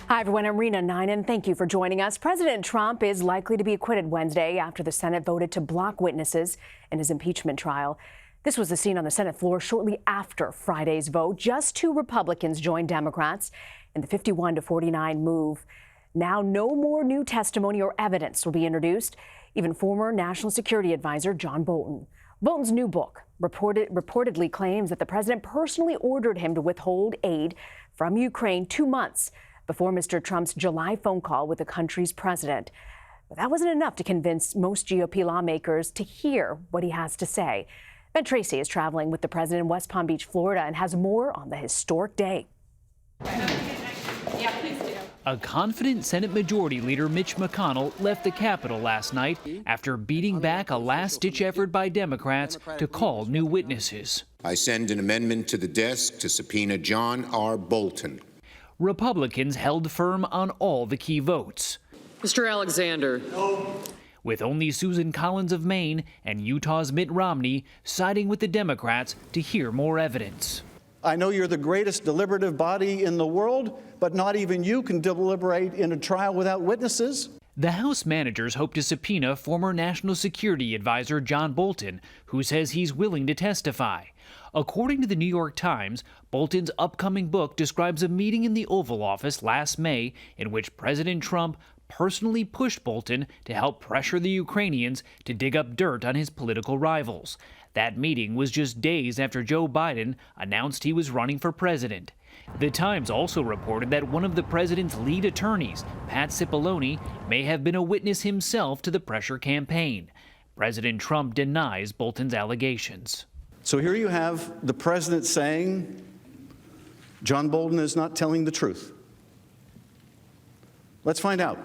Hi, everyone. I'm Rena Nine, and thank you for joining us. President Trump is likely to be acquitted Wednesday after the Senate voted to block witnesses in his impeachment trial. This was the scene on the Senate floor shortly after Friday's vote. Just 2 Republicans joined Democrats in the 51-49 move. Now, no more new testimony or evidence will be introduced. Even former National Security Advisor John Bolton. Bolton's new book reportedly claims that the president personally ordered him to withhold aid from Ukraine 2 months before Mr. Trump's July phone call with the country's president. But that wasn't enough to convince most GOP lawmakers to hear what he has to say. Ben Tracy is traveling with the president in West Palm Beach, Florida, and has more on the historic day. Yeah, please do. A confident Senate Majority Leader Mitch McConnell left the Capitol last night after beating back a last-ditch effort by Democrats to call new witnesses. I send an amendment to the desk to subpoena John R. Bolton. Republicans held firm on all the key votes. Mr. Alexander. No. With only Susan Collins of Maine and Utah's Mitt Romney siding with the Democrats to hear more evidence. I know you're the greatest deliberative body in the world, but not even you can deliberate in a trial without witnesses. The House managers hope to subpoena former National Security Advisor John Bolton, who says he's willing to testify. According to the New York Times, Bolton's upcoming book describes a meeting in the Oval Office last May in which President Trump personally pushed Bolton to help pressure the Ukrainians to dig up dirt on his political rivals. That meeting was just days after Joe Biden announced he was running for president. The Times also reported that one of the president's lead attorneys, Pat Cipollone, may have been a witness himself to the pressure campaign. President Trump denies Bolton's allegations. So here you have the president saying John Bolton is not telling the truth. Let's find out.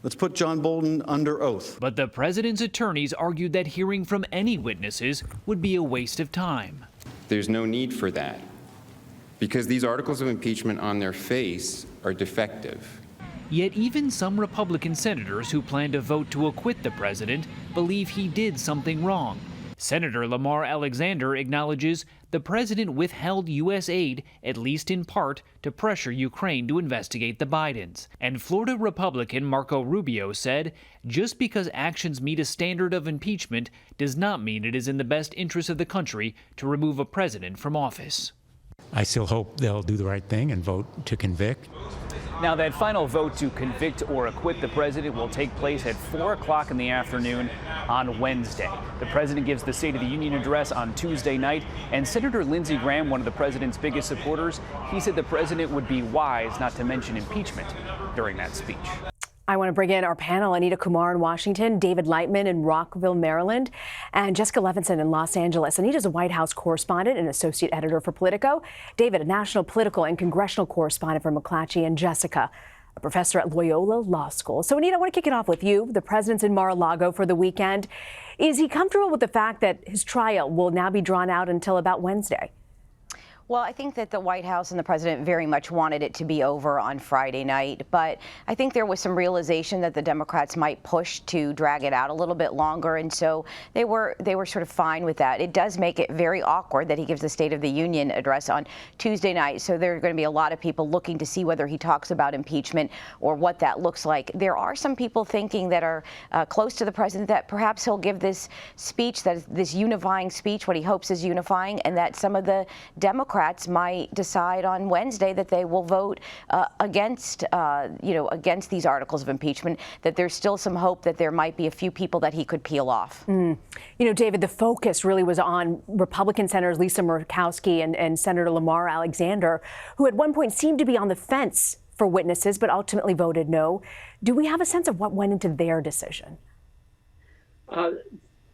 Let's put John Bolton under oath. But the president's attorneys argued that hearing from any witnesses would be a waste of time. There's no need for that, because these articles of impeachment on their face are defective. Yet even some Republican senators who plan to vote to acquit the president believe he did something wrong. Senator Lamar Alexander acknowledges the president withheld U.S. aid, at least in part, to pressure Ukraine to investigate the Bidens. And Florida Republican Marco Rubio said, just because actions meet a standard of impeachment does not mean it is in the best interest of the country to remove a president from office. I still hope they'll do the right thing and vote to convict. Now, that final vote to convict or acquit the president will take place at 4 o'clock in the afternoon on Wednesday. The president gives the State of the Union address on Tuesday night, and Senator Lindsey Graham, one of the president's biggest supporters, he said the president would be wise not to mention impeachment during that speech. I want to bring in our panel, Anita Kumar in Washington, David Lightman in Rockville, Maryland, and Jessica Levinson in Los Angeles. Anita's a White House correspondent and associate editor for Politico. David, a national political and congressional correspondent for McClatchy, and Jessica, a professor at Loyola Law School. So, Anita, I want to kick it off with you. The president's in Mar-a-Lago for the weekend. Is he comfortable with the fact that his trial will now be drawn out until about Wednesday? Well, I think that the White House and the president very much wanted it to be over on Friday night, but I think there was some realization that the Democrats might push to drag it out a little bit longer, and so they were sort of fine with that. It does make it very awkward that he gives the State of the Union address on Tuesday night, so there are going to be a lot of people looking to see whether he talks about impeachment or what that looks like. There are some people thinking that are close to the president that perhaps he'll give this speech, this unifying speech, what he hopes is unifying, and that some of the Democrats might decide on Wednesday that they will vote against these articles of impeachment, that there's still some hope that there might be a few people that he could peel off. You know, David, the focus really was on Republican Senators Lisa Murkowski and Senator Lamar Alexander, who at one point seemed to be on the fence for witnesses, but ultimately voted no. Do we have a sense of what went into their decision?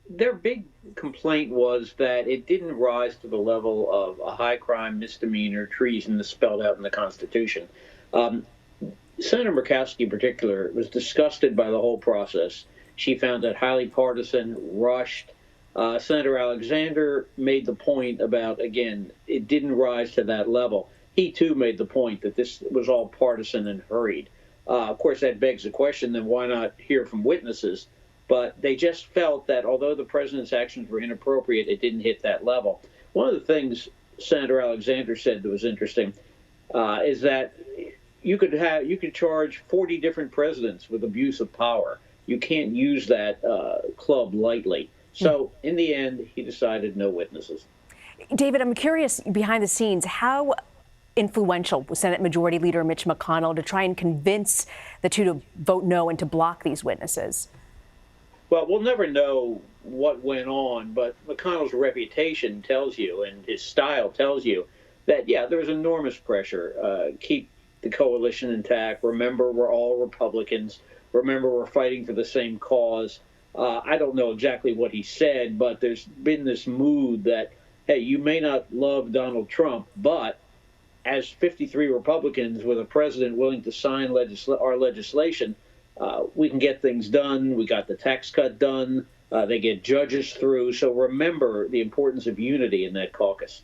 Their big complaint was that it didn't rise to the level of a high crime misdemeanor treason that's spelled out in the Constitution. Senator Murkowski in particular was disgusted by the whole process. She found it highly partisan, rushed. Senator Alexander made the point about, again, it didn't rise to that level. He too made the point that this was all partisan and hurried. Of course, that begs the question, then why not hear from witnesses? But they just felt that although the president's actions were inappropriate, it didn't hit that level. One of the things Senator Alexander said that was interesting is that, you could charge 40 different presidents with abuse of power. You can't use that club lightly. So in the end, he decided no witnesses. David, I'm curious, behind the scenes, how influential was Senate Majority Leader Mitch McConnell to try and convince the two to vote no and to block these witnesses? Well, we'll never know what went on, but McConnell's reputation tells you, and his style tells you, that, yeah, there was enormous pressure. Keep the coalition intact. Remember, we're all Republicans. Remember, we're fighting for the same cause. I don't know exactly what he said, but there's been this mood that, hey, you may not love Donald Trump, but as 53 Republicans with a president willing to sign our legislation, we can get things done. We got the tax cut done. They get judges through. So remember the importance of unity in that caucus.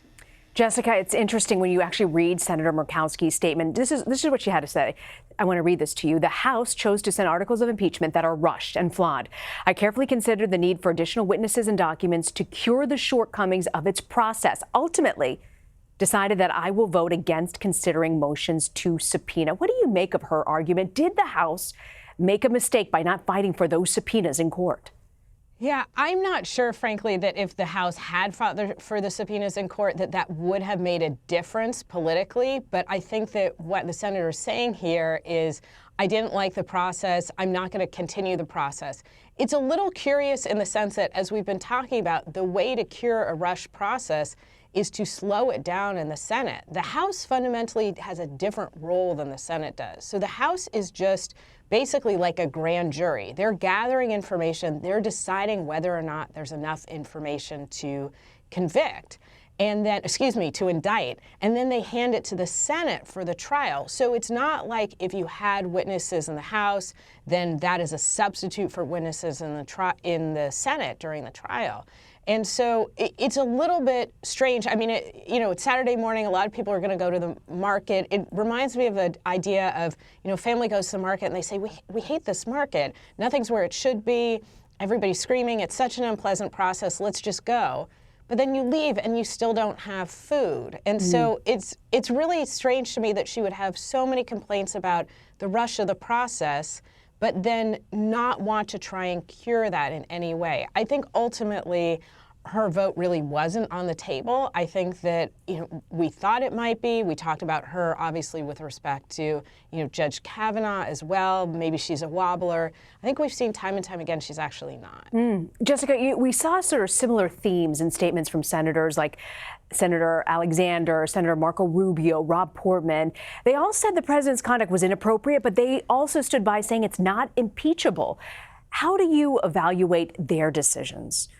Jessica, it's interesting when you actually read Senator Murkowski's statement. This is what she had to say. I want to read this to you. The House chose to send articles of impeachment that are rushed and flawed. I carefully considered the need for additional witnesses and documents to cure the shortcomings of its process. Ultimately, decided that I will vote against considering motions to subpoena. What do you make of her argument? Did the House make a mistake by not fighting for those subpoenas in court? Yeah, I'm not sure, frankly, that if the House had fought for the subpoenas in court, that would have made a difference politically. But I think that what the senator is saying here is, I didn't like the process. I'm not going to continue the process. It's a little curious in the sense that, as we've been talking about, the way to cure a rush process is to slow it down in the Senate. The House fundamentally has a different role than the Senate does. So the House is just basically like a grand jury. They're gathering information. They're deciding whether or not there's enough information to convict. And then, to indict, and then they hand it to the Senate for the trial. So it's not like if you had witnesses in the House, then that is a substitute for witnesses in the Senate during the trial. And so it's a little bit strange. I mean, it's Saturday morning. A lot of people are going to go to the market. It reminds me of the idea of, family goes to the market and they say, we hate this market. Nothing's where it should be. Everybody's screaming. It's such an unpleasant process. Let's just go. But then you leave and you still don't have food. And so it's really strange to me that she would have so many complaints about the rush of the process, but then not want to try and cure that in any way. I think ultimately her vote really wasn't on the table. I think that, we thought it might be. We talked about her, obviously, with respect to, Judge Kavanaugh as well. Maybe she's a wobbler. I think we've seen time and time again she's actually not. Jessica, we saw sort of similar themes in statements from senators like Senator Alexander, Senator Marco Rubio, Rob Portman. They all said the president's conduct was inappropriate, but they also stood by saying it's not impeachable. How do you evaluate their decisions?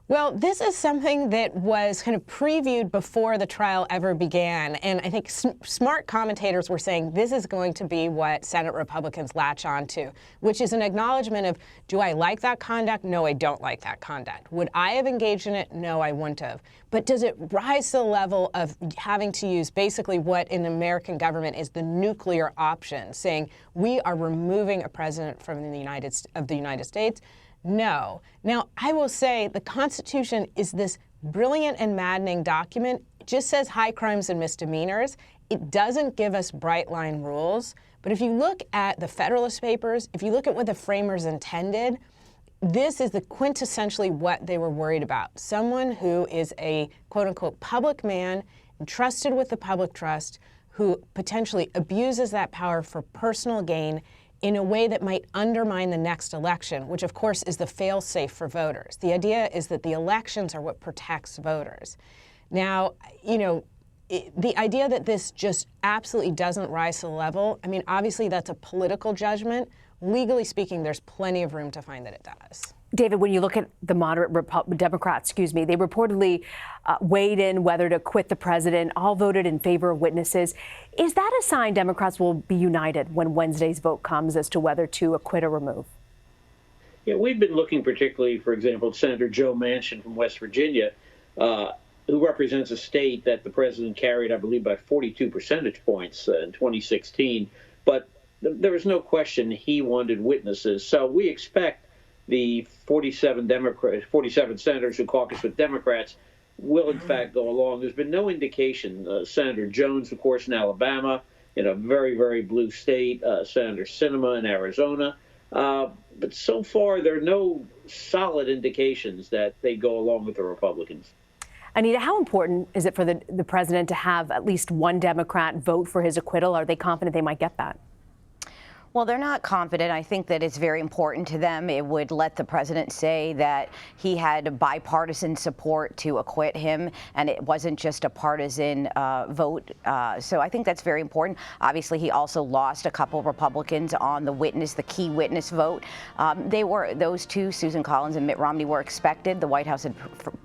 Well, this is something that was kind of previewed before the trial ever began. And I think smart commentators were saying this is going to be what Senate Republicans latch on to, which is an acknowledgement of, do I like that conduct? No, I don't like that conduct. Would I have engaged in it? No, I wouldn't have. But does it rise to the level of having to use basically what in American government is the nuclear option, saying we are removing a president from the United States? No. Now, I will say the Constitution is this brilliant and maddening document. It just says high crimes and misdemeanors. It doesn't give us bright line rules. But if you look at the Federalist Papers, if you look at what the framers intended, this is the quintessentially what they were worried about. Someone who is a quote unquote public man entrusted with the public trust who potentially abuses that power for personal gain in a way that might undermine the next election, which of course is the fail-safe for voters. The idea is that the elections are what protects voters. Now, the idea that this just absolutely doesn't rise to the level, I mean, obviously that's a political judgment. Legally speaking, there's plenty of room to find that it does. David, when you look at the moderate Democrats, they reportedly weighed in whether to acquit the president, all voted in favor of witnesses. Is that a sign Democrats will be united when Wednesday's vote comes as to whether to acquit or remove? Yeah, we've been looking particularly, for example, at Senator Joe Manchin from West Virginia, who represents a state that the president carried, I believe, by 42 percentage points in 2016. But there was no question he wanted witnesses. So we expect the 47 senators who caucus with Democrats will, in fact, go along. There's been no indication. Senator Jones, of course, in Alabama, in a very, very blue state, Senator Sinema in Arizona. But so far, there are no solid indications that they go along with the Republicans. Anita, how important is it for the president to have at least one Democrat vote for his acquittal? Are they confident they might get that? Well, they're not confident. I think that it's very important to them. It would let the president say that he had bipartisan support to acquit him, and it wasn't just a partisan vote. So I think that's very important. Obviously, he also lost a couple of Republicans on the key witness vote. Those two, Susan Collins and Mitt Romney, were expected. The White House had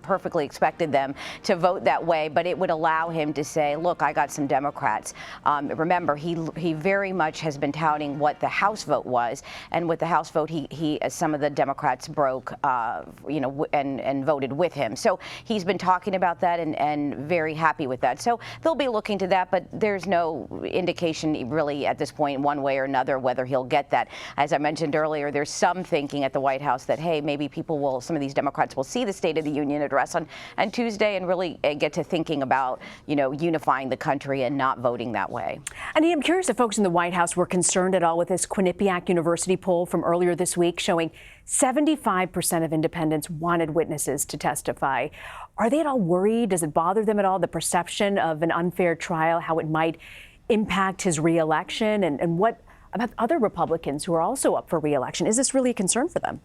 perfectly expected them to vote that way, but it would allow him to say, look, I got some Democrats. Remember, he very much has been touting what the House vote was, and with the House vote, some of the Democrats broke, and voted with him. So he's been talking about that and very happy with that. So they'll be looking to that, but there's no indication really at this point, one way or another, whether he'll get that. As I mentioned earlier, there's some thinking at the White House that, hey, maybe some of these Democrats will see the State of the Union address on Tuesday and really get to thinking about, unifying the country and not voting that way. Anita, I'm curious if folks in the White House were concerned at all with this Quinnipiac University poll from earlier this week showing 75% of independents wanted witnesses to testify. Are they at all worried? Does it bother them at all, the perception of an unfair trial, how it might impact his reelection? And what about other Republicans who are also up for reelection? Is this really a concern for them?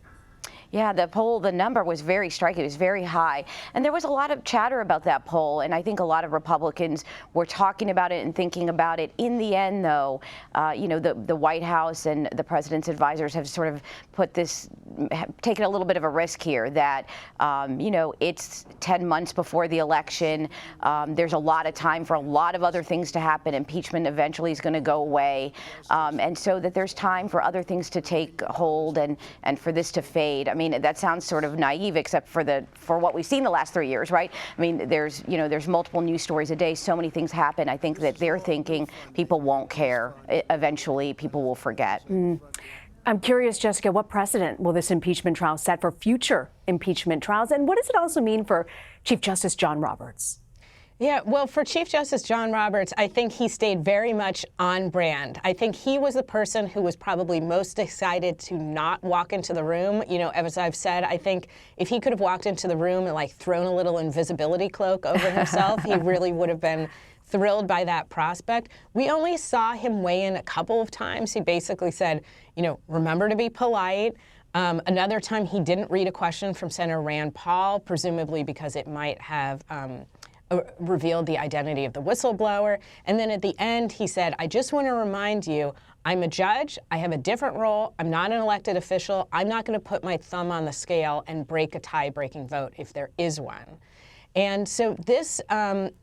Yeah, the number was very striking. It was very high. And there was a lot of chatter about that poll. And I think a lot of Republicans were talking about it and thinking about it. In the end, though, the White House and the president's advisors have sort of taken a little bit of a risk here that, it's 10 months before the election. There's a lot of time for a lot of other things to happen. Impeachment eventually is going to go away. And so that there's time for other things to take hold and for this to fade. I mean, that sounds sort of naive, except for what we've seen the last 3 years, right? I mean, there's multiple news stories a day. So many things happen. I think that they're thinking people won't care. Eventually, people will forget. I'm curious, Jessica, what precedent will this impeachment trial set for future impeachment trials? And what does it also mean for Chief Justice John Roberts? Yeah, well, for Chief Justice John Roberts, I think he stayed very much on brand. I think he was the person who was probably most excited to not walk into the room. As I've said, I think if he could have walked into the room and thrown a little invisibility cloak over himself, he really would have been thrilled by that prospect. We only saw him weigh in a couple of times. He basically said, remember to be polite. Another time he didn't read a question from Senator Rand Paul, presumably because it might have revealed the identity of the whistleblower. And then at the end, he said, I just want to remind you, I'm a judge. I have a different role. I'm not an elected official. I'm not going to put my thumb on the scale and break a tie-breaking vote if there is one. And so this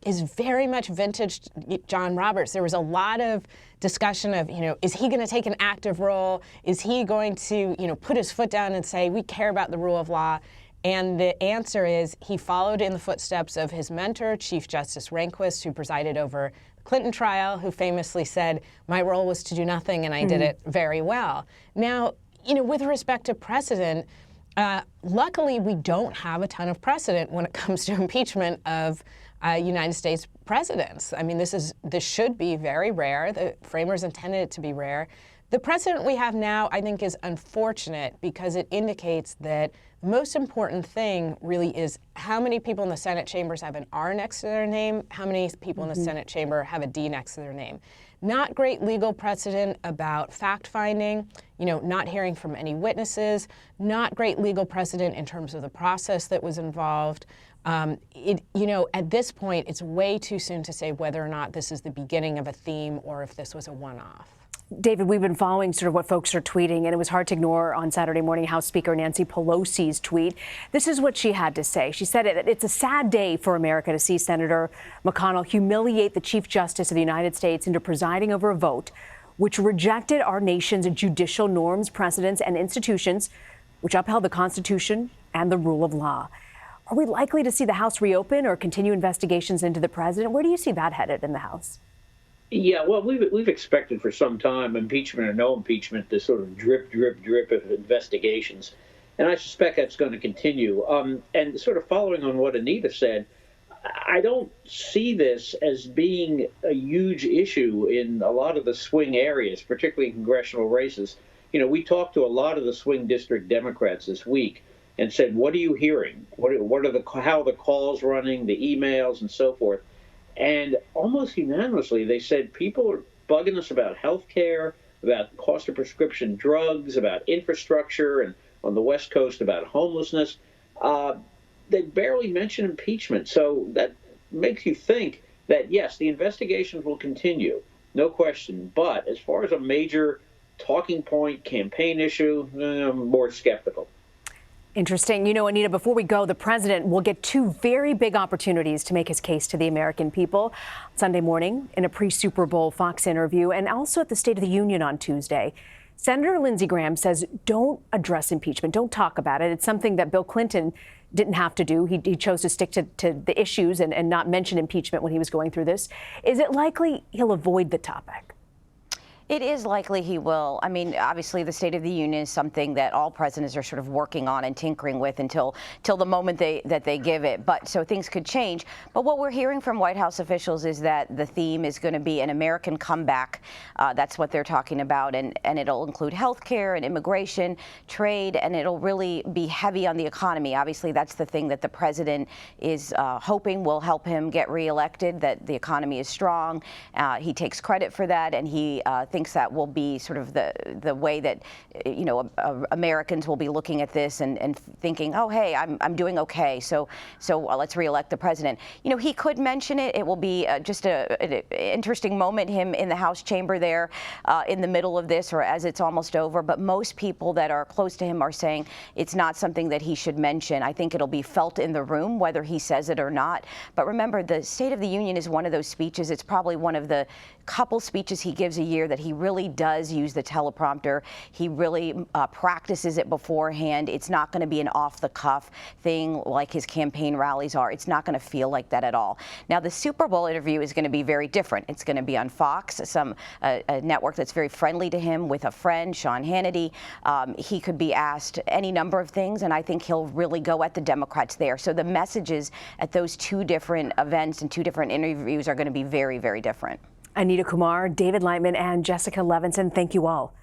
is very much vintage John Roberts. There was a lot of discussion of, is he going to take an active role? Is he going to, put his foot down and say, we care about the rule of law? And the answer is he followed in the footsteps of his mentor, Chief Justice Rehnquist, who presided over the Clinton trial, who famously said, my role was to do nothing and I did it very well. Now, with respect to precedent, luckily we don't have a ton of precedent when it comes to impeachment of United States presidents. I mean, this should be very rare. The framers intended it to be rare. The precedent we have now, I think, is unfortunate because it indicates that the most important thing really is how many people in the Senate chambers have an R next to their name, how many people in the Senate chamber have a D next to their name. Not great legal precedent about fact-finding, not hearing from any witnesses, not great legal precedent in terms of the process that was involved. At this point, it's way too soon to say whether or not this is the beginning of a theme or if this was a one-off. David, we've been following sort of what folks are tweeting, and it was hard to ignore on Saturday morning House Speaker Nancy Pelosi's tweet. This is what she had to say. She said it's a sad day for America to see Senator McConnell humiliate the Chief Justice of the United States into presiding over a vote which rejected our nation's judicial norms, precedents, and institutions, which upheld the Constitution and the rule of law. Are we likely to see the House reopen or continue investigations into the president? Where do you see that headed in the House? Yeah, well, we've expected for some time, impeachment or no impeachment, this sort of drip of investigations. And I suspect that's going to continue. And sort of following on what Anita said, I don't see this as being a huge issue in a lot of the swing areas, particularly in congressional races. You know, we talked to a lot of the swing district Democrats this week and said, what are you hearing? What are how are the calls running, the emails, and so forth? And almost unanimously, they said people are bugging us about health care, about the cost of prescription drugs, about infrastructure, and on the West Coast about homelessness. They barely mention impeachment. So that makes you think that, yes, the investigations will continue, no question. But as far as a major talking point, campaign issue, I'm more skeptical. Interesting. You know, Anita, before we go, the president will get two very big opportunities to make his case to the American people. Sunday morning in a pre-Super Bowl Fox interview and also at the State of the Union on Tuesday. Senator Lindsey Graham says don't address impeachment, don't talk about it. It's something that Bill Clinton didn't have to do. He chose to stick to the issues and not mention impeachment when he was going through this. Is it likely he'll avoid the topic? It is likely he will. I mean, obviously, the State of the Union is something that all presidents are sort of working on and tinkering with until the moment that they give it. But so things could change. But what we're hearing from White House officials is that the theme is going to be an American comeback. That's what they're talking about, and it'll include health care and immigration, trade, and it'll really be heavy on the economy. Obviously, that's the thing that the president is hoping will help him get reelected. That the economy is strong. He takes credit for that, and he thinks that will be sort of the way that, you know, Americans will be looking at this and thinking, oh, hey, I'm doing okay, so let's reelect the president. You know, he could mention it. It will be just an interesting moment, him in the House chamber there in the middle of this or as it's almost over. But most people that are close to him are saying it's not something that he should mention. I think it'll be felt in the room, whether he says it or not. But remember, the State of the Union is one of those speeches. It's probably one of the couple speeches he gives a year that he really does use the teleprompter. He really practices it beforehand. It's not going to be an off-the-cuff thing like his campaign rallies are. It's not going to feel like that at all. Now, the Super Bowl interview is going to be very different. It's going to be on Fox, a network that's very friendly to him, with a friend, Sean Hannity. He could be asked any number of things, and I think he'll really go at the Democrats there. So the messages at those two different events and two different interviews are going to be very, very different. Anita Kumar, David Lightman, and Jessica Levinson, thank you all.